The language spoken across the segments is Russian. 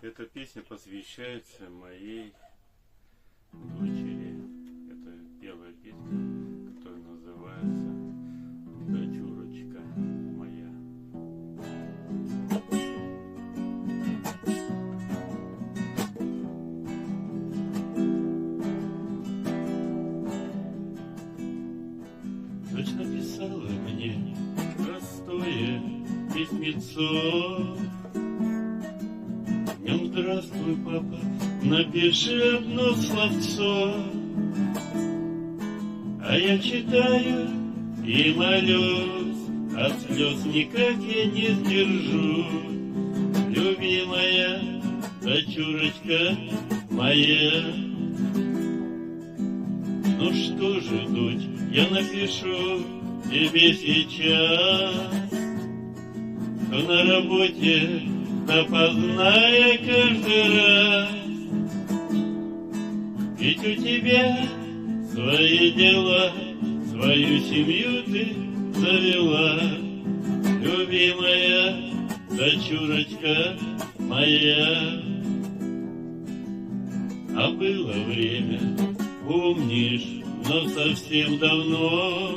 Эта песня посвящается моей дочери. Это первая песня, которая называется «Дочурочка моя». Дочь написала мне простое письмецо. В нем: здравствуй, папа, напиши одно словцо. А я читаю и молюсь, от слез никак я не сдержусь. Любимая дочурочка моя. Ну что же, дочь, я напишу тебе сейчас, что на работе допоздна каждый раз. Ведь у тебя свои дела, свою семью ты завела. Любимая дочурочка моя. А было время, помнишь, но совсем давно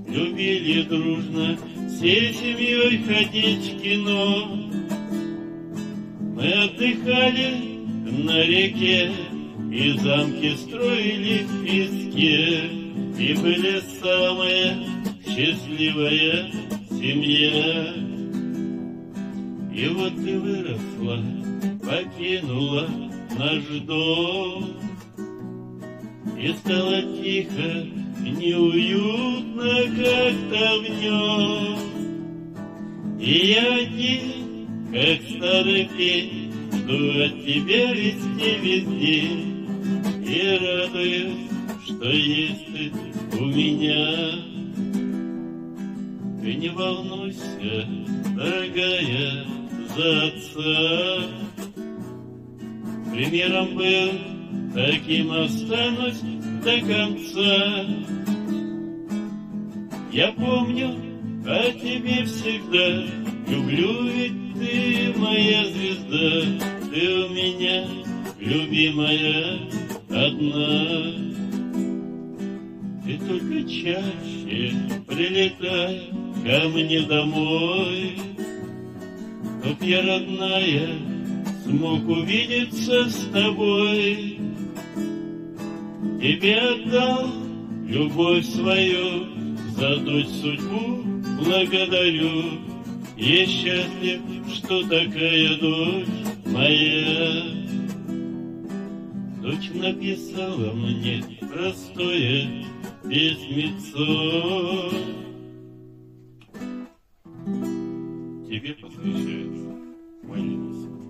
любили дружно всей семьей ходить в кино. Мы отдыхали на реке и замки строили в песке, и были самая счастливая семья. И вот ты выросла, покинула наш дом, и стало тихо, неуютно как-то в нем. И я один, как старый пень, жду от тебя вести весь день, и радуюсь, что есть ты у меня. Ты не волнуйся, дорогая, за отца. Примером был, таким останусь до конца. Я помню о тебе всегда, люблю, ведь ты моя звезда. Ты у меня, любимая, одна. Ты только чаще прилетай ко мне домой, чтоб я, родная, смог увидеться с тобой. Тебе отдал любовь свою, за дочь судьбу благодарю. Я счастлив, что такая дочь моя. Дочь написала мне простое письмецо. Тебе посвящается, мой Ленис.